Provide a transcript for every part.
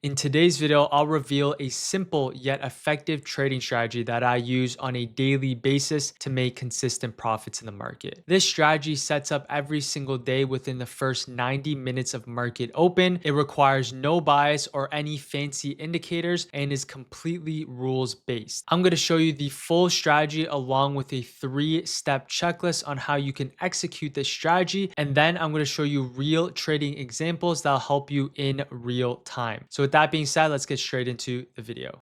In today's video, I'll reveal a simple yet effective trading strategy that I use on a daily basis to make consistent profits in the market. This strategy sets up every single day within the first 90 minutes of market open. It requires no bias or any fancy indicators and is completely rules based. I'm going to show you the full strategy along with a 3-step checklist on how you can execute this strategy. And then I'm going to show you real trading examples that'll help you in real time. So with that being said, let's get straight into the video.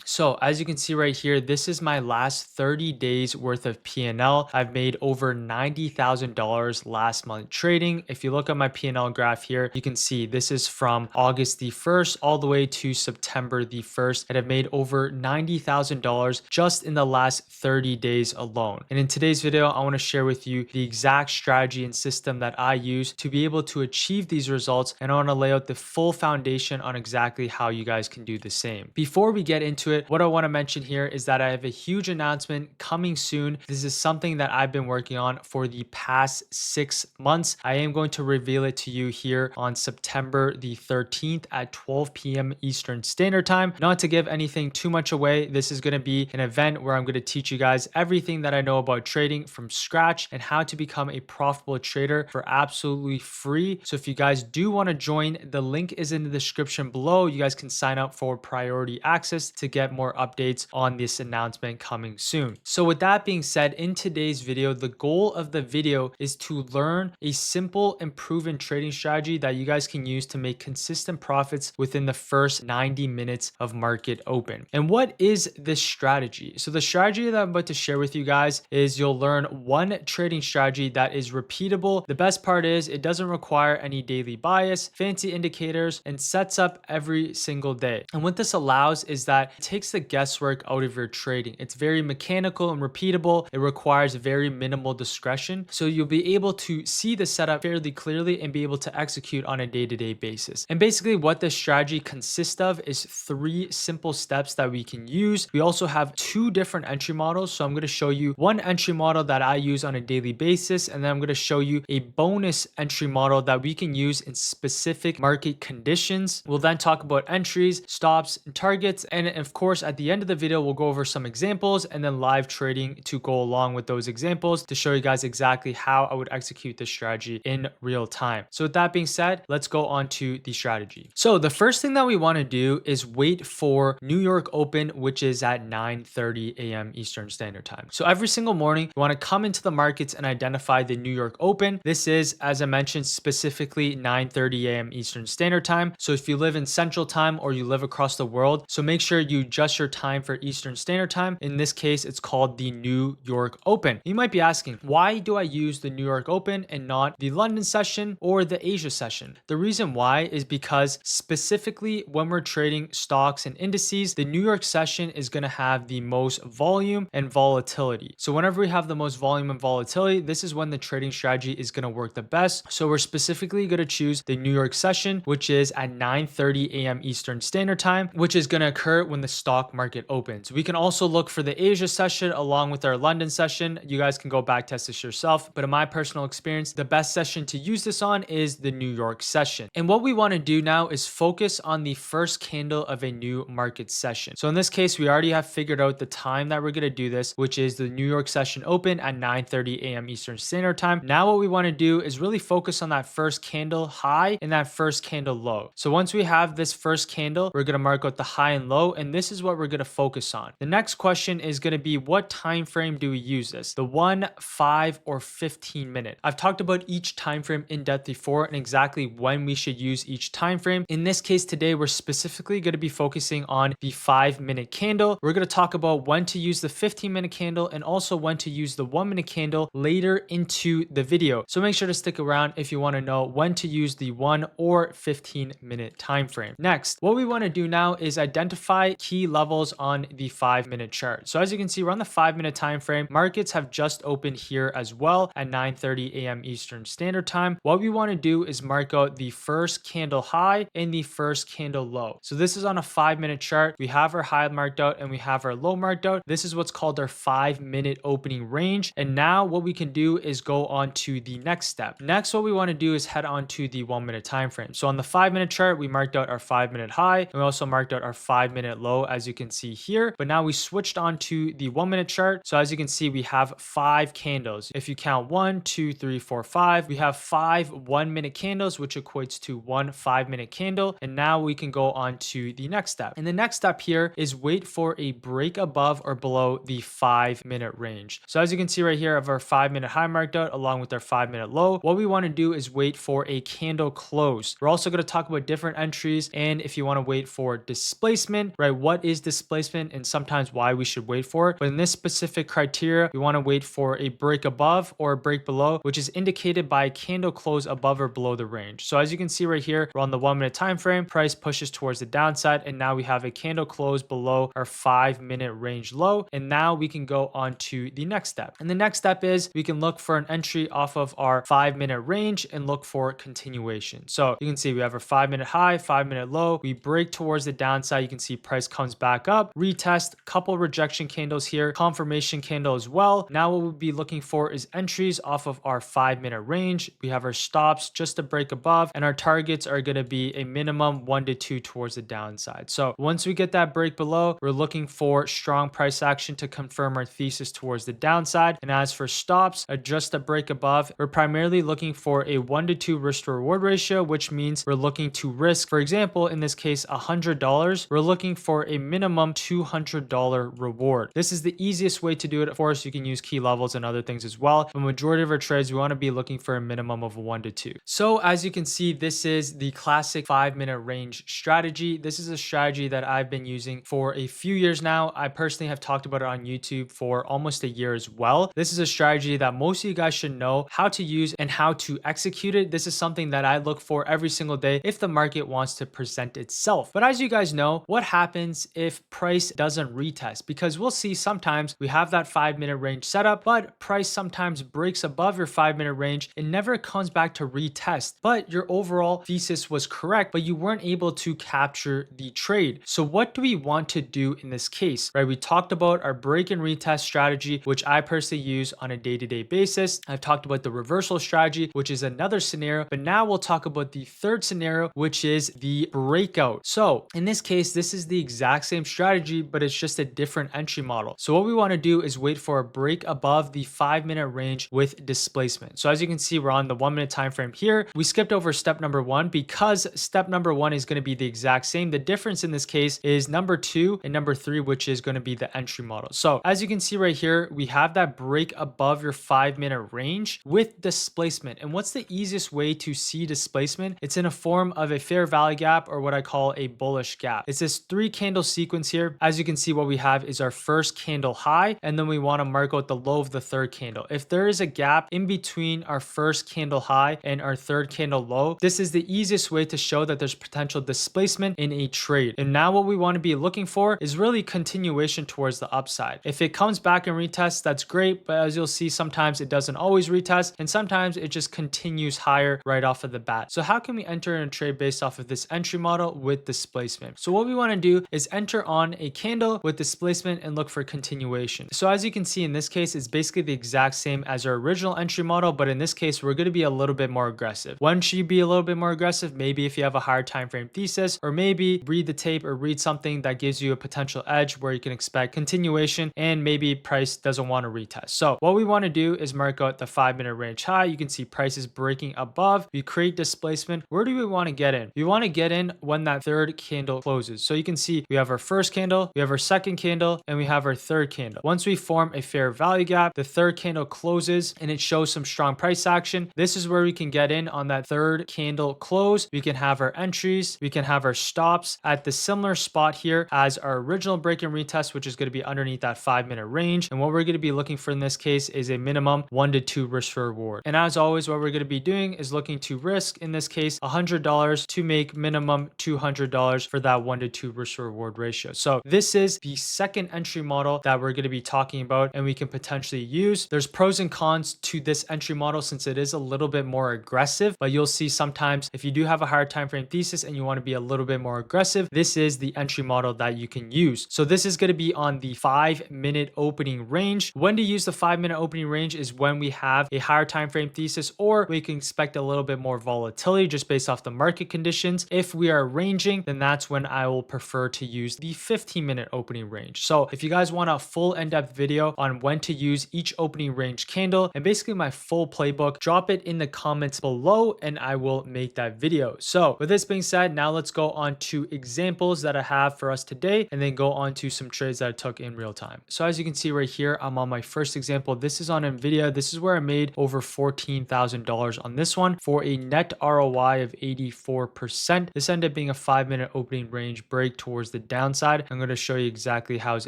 So as you can see right here, this is my last 30 days worth of P&L. I've made over $90,000 last month trading. If you look at my P&L graph here, you can see this is from August the 1st all the way to September the 1st. And I've made over $90,000 just in the last 30 days alone. And in today's video, I want to share with you the exact strategy and system that I use to be able to achieve these results. And I want to lay out the full foundation on exactly how you guys can do the same. Before we get into it, what I want to mention here is that I have a huge announcement coming soon. This is something that I've been working on for the past 6 months. I am going to reveal it to you here on September the 13th at 12 p.m. Eastern Standard Time. Not to give anything too much away, this is going to be an event where I'm going to teach you guys everything that I know about trading from scratch and how to become a profitable trader for absolutely free. So if you guys do want to join, the link is in the description below. You guys can sign up for priority access to get more updates on this announcement coming soon. So with that being said, in today's video, the goal of the video is to learn a simple and proven trading strategy that you guys can use to make consistent profits within the first 90 minutes of market open. And what is this strategy? So the strategy that I'm about to share with you guys is you'll learn one trading strategy that is repeatable. The best part is it doesn't require any daily bias, fancy indicators, and sets up every single day. And what this allows is that it takes the guesswork out of your trading. It's very mechanical and repeatable. It requires very minimal discretion. So you'll be able to see the setup fairly clearly and be able to execute on a day-to-day basis. And basically what this strategy consists of is 3 simple steps that we can use. We also have 2 different entry models. So I'm going to show you one entry model that I use on a daily basis. And then I'm going to show you a bonus entry model that we can use in specific market conditions. We'll then talk about entries, stops, and targets. And of course, at the end of the video, we'll go over some examples and then live trading to go along with those examples to show you guys exactly how I would execute this strategy in real time. So with that being said, let's go on to the strategy. So the first thing that we want to do is wait for New York Open, which is at 9:30 a.m. Eastern Standard Time. So every single morning, you want to come into the markets and identify the New York Open. This is, as I mentioned, specifically 9:30 a.m. Eastern Standard Time. So if you live in Central Time or you live across the world, so make sure you adjust your time for Eastern Standard Time. In this case, it's called the New York Open. You might be asking, why do I use the New York Open and not the London session or the Asia session? The reason why is because specifically when we're trading stocks and indices, the New York session is going to have the most volume and volatility. So whenever we have the most volume and volatility, this is when the trading strategy is going to work the best. So we're specifically going to choose the New York session, which is at 9:30 a.m. Eastern Standard Time, which is going to occur when the stock market opens. We can also look for the Asia session along with our London session. You guys can go back test this yourself. But in my personal experience, the best session to use this on is the New York session. And what we want to do now is focus on the first candle of a new market session. So in this case, we already have figured out the time that we're going to do this, which is the New York session open at 9:30 a.m. Eastern Standard Time. Now what we want to do is really focus on that first candle high and that first candle low. So once we have this first candle, we're going to mark out the high and low, and this is what we're going to focus on. The next question is going to be, what time frame do we use this? The 1, 5, or 15 minute? I've talked about each time frame in depth before and exactly when we should use each time frame. In this case today, we're specifically going to be focusing on the 5-minute candle. We're going to talk about when to use the 15-minute candle and also when to use the 1-minute candle later into the video. So make sure to stick around if you want to know when to use the 1 or 15-minute time frame. Next, what we want to do now is identify key key levels on the 5-minute chart. So as you can see, we're on the 5-minute time frame. Markets have just opened here as well at 9:30 a.m. Eastern Standard Time. What we want to do is mark out the first candle high and the first candle low. So this is on a 5-minute chart. We have our high marked out and we have our low marked out. This is what's called our 5-minute opening range. And now what we can do is go on to the next step. Next, what we want to do is head on to the 1-minute time frame. So on the 5-minute chart, we marked out our 5-minute high and we also marked out our 5-minute low, as you can see here. But now we switched on to the 1-minute chart. So as you can see, we have 5 candles. If you count 1, 2, 3, 4, 5, we have 5 1-minute candles, which equates to 1 5-minute candle. And now we can go on to the next step. And the next step here is wait for a break above or below the 5-minute range. So as you can see right here, I have our 5-minute high marked out along with our 5-minute low. What we want to do is wait for a candle close. We're also going to talk about different entries and if you want to wait for displacement, right? What is displacement and sometimes why we should wait for it. But in this specific criteria, we want to wait for a break above or a break below, which is indicated by a candle close above or below the range. So as you can see right here, we're on the 1-minute time frame, price pushes towards the downside, and now we have a candle close below our 5-minute range low. And now we can go on to the next step. And the next step is we can look for an entry off of our 5-minute range and look for continuation. So you can see we have our 5-minute high, 5-minute low. We break towards the downside. You can see price comes back up, retest, couple rejection candles here, confirmation candle as well. Now what we'll be looking for is entries off of our 5-minute range. We have our stops just to break above, and our targets are going to be a minimum 1 to 2 towards the downside. So once we get that break below, we're looking for strong price action to confirm our thesis towards the downside. And as for stops, just a break above, we're primarily looking for a 1 to 2 risk to reward ratio, which means we're looking to risk, for example, in this case, $100. We're looking for a minimum $200 reward. This is the easiest way to do it. Of course, you can use key levels and other things as well. The majority of our trades, we want to be looking for a minimum of 1 to 2. So as you can see, this is the classic 5-minute range strategy. This is a strategy that I've been using for a few years now. I personally have talked about it on YouTube for almost a year as well. This is a strategy that most of you guys should know how to use and how to execute it. This is something that I look for every single day if the market wants to present itself. But as you guys know, what happens if price doesn't retest? Because we'll see sometimes we have that 5-minute range set up, but price sometimes breaks above your 5-minute range and never comes back to retest. But your overall thesis was correct, but you weren't able to capture the trade. So what do we want to do in this case, right? We talked about our break and retest strategy, which I personally use on a day-to-day basis. I've talked about the reversal strategy, which is another scenario, but now we'll talk about the third scenario, which is the breakout. So in this case, this is the exact same strategy, but it's just a different entry model. So what we want to do is wait for a break above the 5-minute range with displacement. So as you can see, we're on the 1-minute time frame here. We skipped over step number 1 because step number 1 is going to be the exact same. The difference in this case is number 2 and number 3, which is going to be the entry model. So as you can see right here, we have that break above your 5-minute range with displacement. And what's the easiest way to see displacement? It's in a form of a fair value gap, or what I call a bullish gap. It's this 3 candle sequence here. As you can see, what we have is our first candle high, and then we want to mark out the low of the third candle. If there is a gap in between our first candle high and our third candle low, this is the easiest way to show that there's potential displacement in a trade. And now what we want to be looking for is really continuation towards the upside. If it comes back and retests, that's great, but as you'll see, sometimes it doesn't always retest, and sometimes it just continues higher right off of the bat. So how can we enter in a trade based off of this entry model with displacement? So what we want to do is enter on a candle with displacement and look for continuation. So as you can see in this case, it's basically the exact same as our original entry model, but in this case, we're going to be a little bit more aggressive. When should you be a little bit more aggressive? Maybe if you have a higher time frame thesis, or maybe read the tape or read something that gives you a potential edge where you can expect continuation and maybe price doesn't want to retest. So what we want to do is mark out the 5-minute range high. You can see prices breaking above. We create displacement. Where do we want to get in? We want to get in when that third candle closes. So you can see we have our first candle, we have our second candle, and we have our third candle. Once we form a fair value gap, the third candle closes and it shows some strong price action. This is where we can get in on that third candle close. We can have our entries, we can have our stops at the similar spot here as our original break and retest, which is going to be underneath that 5-minute range. And what we're going to be looking for in this case is a minimum 1 to 2 risk for reward. And as always, what we're going to be doing is looking to risk, in this case, $100 to make minimum $200 for that 1 to 2 risk for reward ratio. So this is the second entry model that we're going to be talking about and we can potentially use. There's pros and cons to this entry model since it is a little bit more aggressive, but you'll see sometimes if you do have a higher time frame thesis and you want to be a little bit more aggressive, this is the entry model that you can use. So this is going to be on the 5-minute opening range. When to use the 5-minute opening range is when we have a higher time frame thesis or we can expect a little bit more volatility just based off the market conditions. If we are ranging, then that's when I will prefer to use the 15-minute opening range. So if you guys want a full in-depth video on when to use each opening range candle and basically my full playbook, drop it in the comments below and I will make that video. So with this being said, now let's go on to examples that I have for us today and then go on to some trades that I took in real time. So as you can see right here, I'm on my first example. This is on NVDA. This is where I made over $14,000 on this one for a net ROI of 84%. This ended up being a 5-minute opening range break towards the downside. I'm going to show you exactly how I was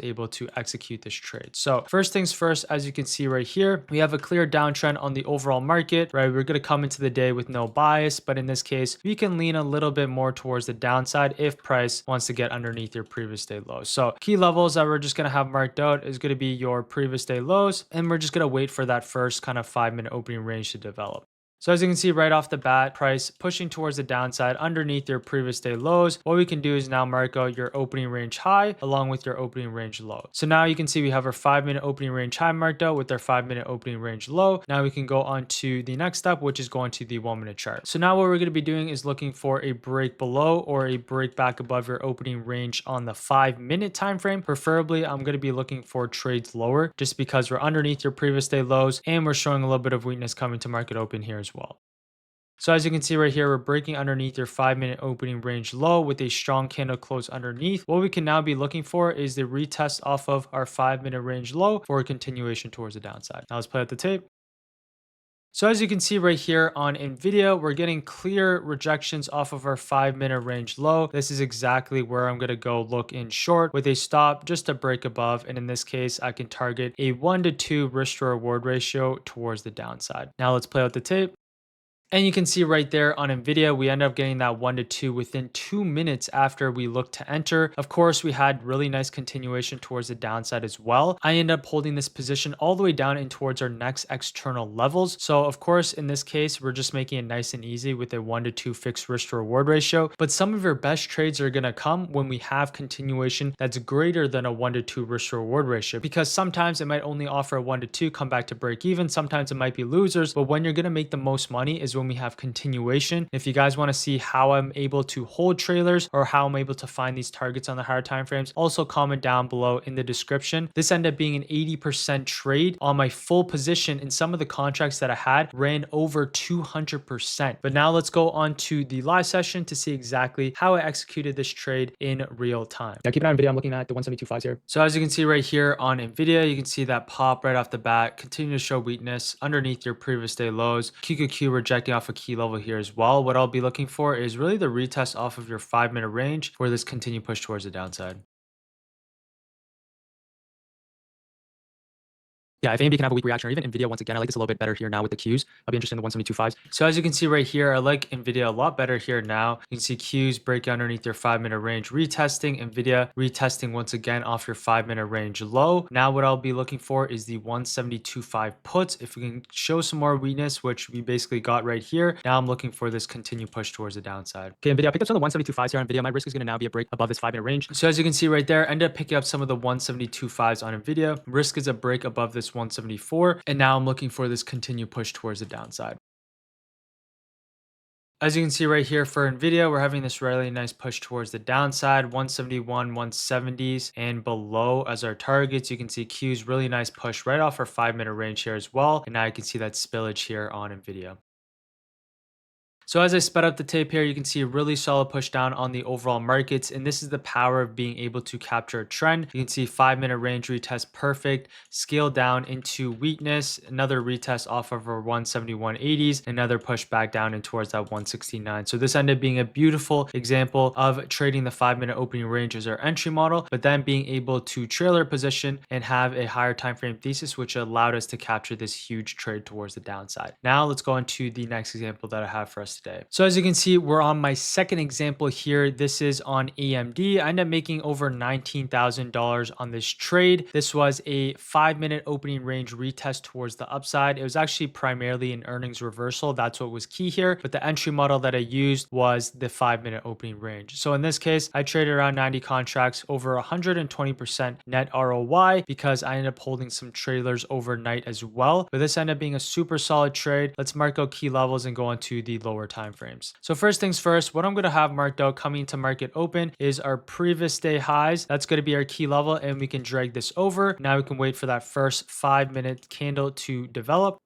able to execute this trade. So first things first, as you can see right here, we have a clear downtrend on the overall market, right? We're going to come into the day with no bias, but in this case, we can lean a little bit more towards the downside if price wants to get underneath your previous day lows. So key levels that we're just going to have marked out is going to be your previous day lows, and we're just going to wait for that first kind of 5-minute opening range to develop. So as you can see right off the bat, price pushing towards the downside underneath your previous day lows. What we can do is now mark out your opening range high along with your opening range low. So now you can see we have our 5-minute opening range high marked out with our 5-minute opening range low. Now we can go on to the next step, which is going to the 1-minute chart. So now what we're going to be doing is looking for a break below or a break back above your opening range on the 5-minute time frame. Preferably, I'm going to be looking for trades lower just because we're underneath your previous day lows and we're showing a little bit of weakness coming to market open here as well. So as you can see right here, we're breaking underneath your 5-minute opening range low with a strong candle close underneath. What we can now be looking for is the retest off of our 5-minute range low for a continuation towards the downside. Now let's play out the tape. So as you can see right here on NVIDIA, we're getting clear rejections off of our 5-minute range low. This is exactly where I'm going to go look in short with a stop just to break above. And in this case, I can target a 1-to-2 risk to reward ratio towards the downside. Now let's play out the tape. And you can see right there on NVIDIA, we end up getting that 1-to-2 within 2 minutes after we looked to enter. Of course, we had really nice continuation towards the downside as well. I end up holding this position all the way down in towards our next external levels. So of course, in this case, we're just making it nice and easy with a 1-to-2 fixed risk to reward ratio. But some of your best trades are going to come when we have continuation that's greater than a 1-to-2 risk to reward ratio, because sometimes it might only offer a 1-to-2, come back to break even. Sometimes it might be losers, but when you're going to make the most money is when we have continuation. If you guys want to see how I'm able to hold trailers or how I'm able to find these targets on the higher time frames, also comment down below in the description. This ended up being an 80% trade on my full position, and some of the contracts that I had ran over 200%. But now let's go on to the live session to see exactly how I executed this trade in real time. Now keep an eye on NVIDIA. I'm looking at the 172.5s here. So as you can see right here on NVIDIA, you can see that pop right off the bat, continue to show weakness underneath your previous day lows. QQQ rejecting off a key level here as well. What I'll be looking for is really the retest off of your 5-minute range for this continued push towards the downside. Yeah, if AMD can have a weak reaction, or even NVIDIA, once again, I like this a little bit better here now with the Qs. I'll be interested in the 172.5s. So as you can see right here, I like NVIDIA a lot better here now. You can see Qs break underneath your 5-minute range, retesting. NVIDIA retesting once again off your 5-minute range low. Now what I'll be looking for is the 172.5 puts. If we can show some more weakness, which we basically got right here, now I'm looking for this continued push towards the downside. Okay, NVIDIA, I picked up some of the 172.5s here on NVIDIA. My risk is going to now be a break above this 5-minute range. So as you can see right there, I ended up picking up some of the 172.5s on NVIDIA. Risk is a break above this 174. And now I'm looking for this continued push towards the downside. As you can see right here for NVIDIA, we're having this really nice push towards the downside, 171, 170s and below as our targets. You can see Q's really nice push right off our 5-minute range here as well. And now you can see that spillage here on NVIDIA. So as I sped up the tape here, you can see a really solid push down on the overall markets. And this is the power of being able to capture a trend. You can see 5-minute range retest perfect, scale down into weakness, another retest off of our 171.80s, another push back down in towards that 169. So this ended up being a beautiful example of trading the 5-minute opening range as our entry model, but then being able to trailer position and have a higher time frame thesis, which allowed us to capture this huge trade towards the downside. Now let's go into the next example that I have for us day. So as you can see, we're on my second example here. This is on AMD. I ended up making over $19,000 on this trade. This was a 5-minute opening range retest towards the upside. It was actually primarily an earnings reversal. That's what was key here. But the entry model that I used was the 5-minute opening range. So in this case, I traded around 90 contracts, over 120% net ROI, because I ended up holding some trailers overnight as well. But this ended up being a super solid trade. Let's mark out key levels and go on to the lower time frames. So first things first, what I'm going to have marked out coming to market open is our previous day highs. That's going to be our key level, and we can drag this over. Now we can wait for that first 5-minute candle to develop.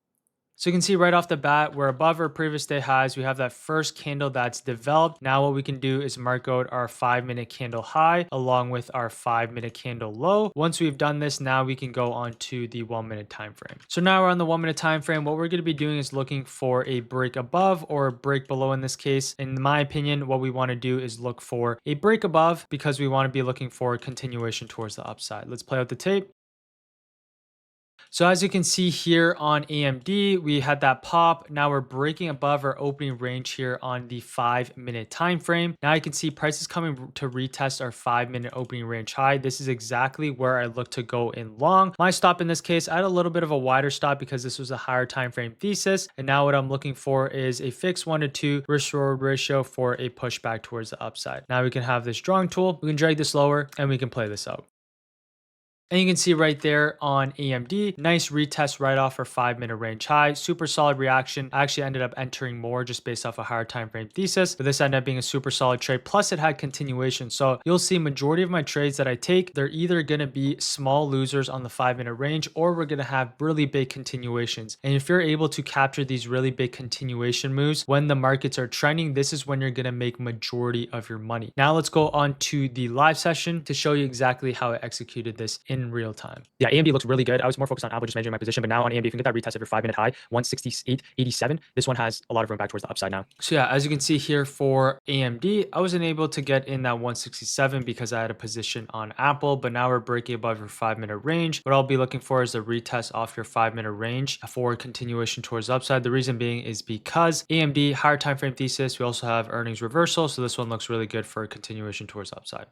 So you can see right off the bat, we're above our previous day highs. We have that first candle that's developed. Now what we can do is mark out our 5-minute candle high along with our 5-minute candle low. Once we've done this, now we can go on to the 1-minute time frame. So now we're on the 1-minute time frame. What we're going to be doing is looking for a break above or a break below in this case. In my opinion, what we want to do is look for a break above because we want to be looking for a continuation towards the upside. Let's play out the tape. So as you can see here on AMD, we had that pop. Now we're breaking above our opening range here on the 5-minute time frame. Now you can see prices coming to retest our 5-minute opening range high. This is exactly where I look to go in long. My stop in this case, I had a little bit of a wider stop because this was a higher time frame thesis. And now what I'm looking for is a fixed 1-to-2 risk reward ratio for a pushback towards the upside. Now we can have this drawing tool. We can drag this lower and we can play this out. And you can see right there on AMD, nice retest right off our 5-minute range high, super solid reaction. I actually ended up entering more just based off a higher time frame thesis, but this ended up being a super solid trade. Plus it had continuation. So you'll see majority of my trades that I take, they're either going to be small losers on the 5-minute range, or we're going to have really big continuations. And if you're able to capture these really big continuation moves when the markets are trending, this is when you're going to make majority of your money. Now let's go on to the live session to show you exactly how I executed this in real time. Yeah, AMD looks really good. I was more focused on Apple just managing my position, but now on AMD, if you can get that retest of your 5-minute high, 168.87, this one has a lot of room back towards the upside now. So yeah, as you can see here for AMD, I wasn't able to get in that 167 because I had a position on Apple, but now we're breaking above your 5-minute range. What I'll be looking for is a retest off your 5-minute range for continuation towards the upside. The reason being is because AMD, higher time frame thesis, we also have earnings reversal. So this one looks really good for a continuation towards the upside.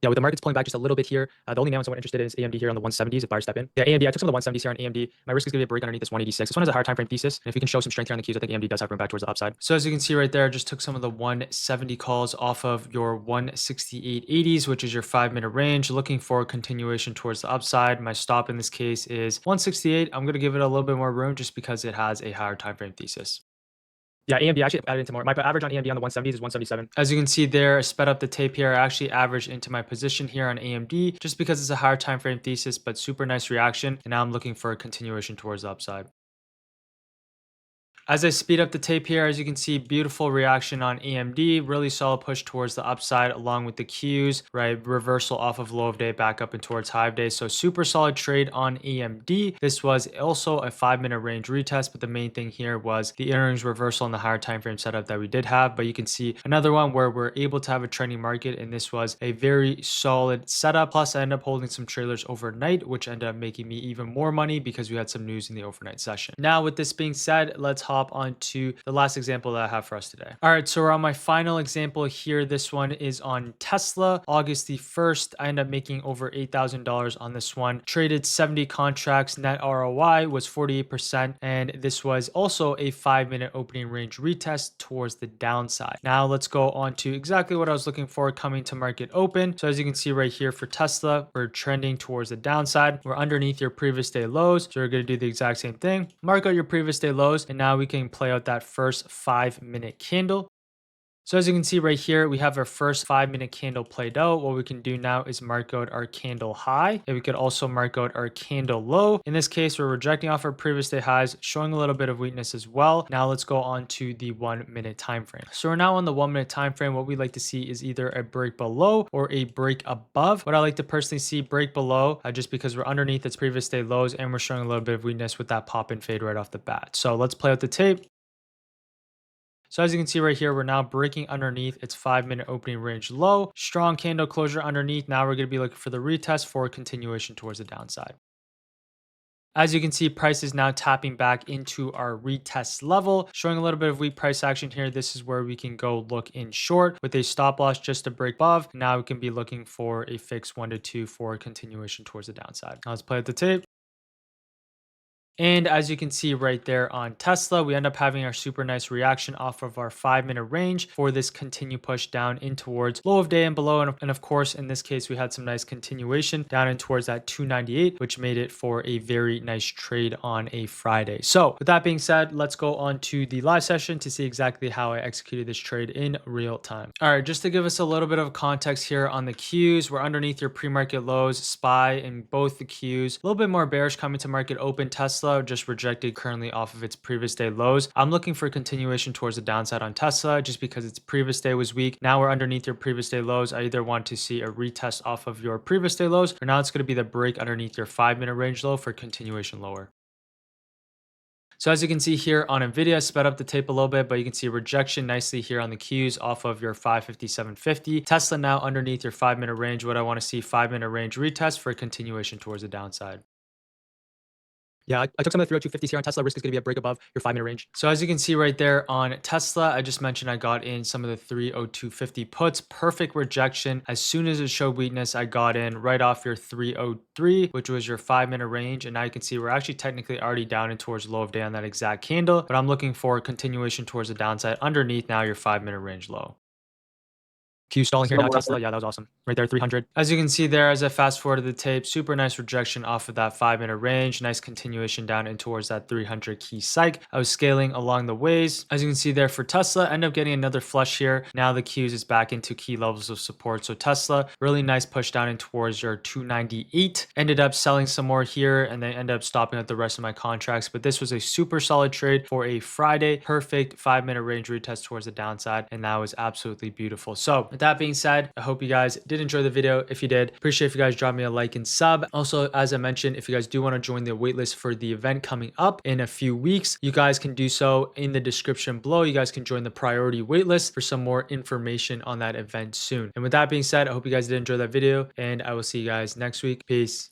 Yeah, with the markets pulling back just a little bit here, the only name I'm somewhat interested in is AMD here on the 170s if buyers step in. Yeah, AMD, I took some of the 170s here on AMD. My risk is going to be a break underneath this 186. This one has a higher time frame thesis, and if we can show some strength here on the cues, I think AMD does have room back towards the upside. So as you can see right there, I just took some of the 170 calls off of your 168.80s, which is your 5-minute range, looking for a continuation towards the upside. My stop in this case is 168. I'm going to give it a little bit more room just because it has a higher time frame thesis. Yeah, AMD actually added into more. My average on AMD on the 170s is 177. As you can see there, I sped up the tape here. I actually averaged into my position here on AMD just because it's a higher time frame thesis, but super nice reaction. And now I'm looking for a continuation towards the upside. As I speed up the tape here, as you can see, beautiful reaction on AMD, really solid push towards the upside along with the cues, right? Reversal off of low of day back up and towards high of day. So super solid trade on AMD. This was also a 5-minute range retest, but the main thing here was the earnings reversal in the higher time frame setup that we did have. But you can see another one where we're able to have a trending market, and this was a very solid setup. Plus I ended up holding some trailers overnight, which ended up making me even more money because we had some news in the overnight session. Now with this being said, let's hop onto the last example that I have for us today. All right, so we're on my final example here. This one is on Tesla, August the 1st. I ended up making over $8,000 on this one. Traded 70 contracts, net ROI was 48%, and this was also a 5-minute opening range retest towards the downside. Now let's go on to exactly what I was looking for coming to market open. So as you can see right here for Tesla, we're trending towards the downside. We're underneath your previous day lows. So we're going to do the exact same thing. Mark out your previous day lows, and now we can play out that first 5-minute candle. So as you can see right here, we have our first 5-minute candle played out. What we can do now is mark out our candle high, and we could also mark out our candle low. In this case, we're rejecting off our previous day highs, showing a little bit of weakness as well. Now let's go on to the 1-minute time frame. So we're now on the 1-minute time frame. What we like to see is either a break below or a break above. What I like to personally see, break below, just because we're underneath its previous day lows and we're showing a little bit of weakness with that pop and fade right off the bat. So let's play out the tape. So as you can see right here, we're now breaking underneath its 5-minute opening range low. Strong candle closure underneath. Now we're going to be looking for the retest for a continuation towards the downside. As you can see, price is now tapping back into our retest level, showing a little bit of weak price action here. This is where we can go look in short with a stop loss just to break above. Now we can be looking for a fix 1 to 2 for a continuation towards the downside. Now let's play at the tape. And as you can see right there on Tesla, we end up having our super nice reaction off of our 5-minute range for this continue push down in towards low of day and below. And of course, in this case, we had some nice continuation down in towards that 298, which made it for a very nice trade on a Friday. So with that being said, let's go on to the live session to see exactly how I executed this trade in real time. All right, just to give us a little bit of context here on the Qs, we're underneath your pre-market lows, SPY in both the Qs, a little bit more bearish coming to market open. Tesla just rejected currently off of its previous day lows. I'm looking for a continuation towards the downside on Tesla just because its previous day was weak. Now we're underneath your previous day lows. I either want to see a retest off of your previous day lows, or now it's going to be the break underneath your 5-minute range low for continuation lower. So as you can see here on NVDA, sped up the tape a little bit, but you can see rejection nicely here on the Qs off of your 557.50. Tesla now underneath your 5-minute range. What I want to see 5-minute range retest for a continuation towards the downside. Yeah, I took some of the 30250s here on Tesla. Risk is going to be a break above your 5-minute range. So as you can see right there on Tesla, I just mentioned I got in some of the 30250 puts. Perfect rejection. As soon as it showed weakness, I got in right off your 303, which was your 5-minute range. And now you can see we're actually technically already down and towards low of day on that exact candle. But I'm looking for a continuation towards the downside underneath now your 5-minute range low. Q stalling here now, Tesla. Yeah, that was awesome. Right there, 300. As you can see there, as I fast forward to the tape, super nice rejection off of that 5-minute range. Nice continuation down in towards that 300 key psych. I was scaling along the ways. As you can see there for Tesla, end up getting another flush here. Now the Qs is back into key levels of support. So Tesla, really nice push down in towards your 298. Ended up selling some more here and then ended up stopping at the rest of my contracts. But this was a super solid trade for a Friday. Perfect 5-minute range retest towards the downside. And that was absolutely beautiful. So with that being said, I hope you guys did enjoy the video. If you did, appreciate if you guys drop me a like and sub. Also, as I mentioned, if you guys do want to join the waitlist for the event coming up in a few weeks, you guys can do so in the description below. You guys can join the priority waitlist for some more information on that event soon. And with that being said, I hope you guys did enjoy that video and I will see you guys next week. Peace.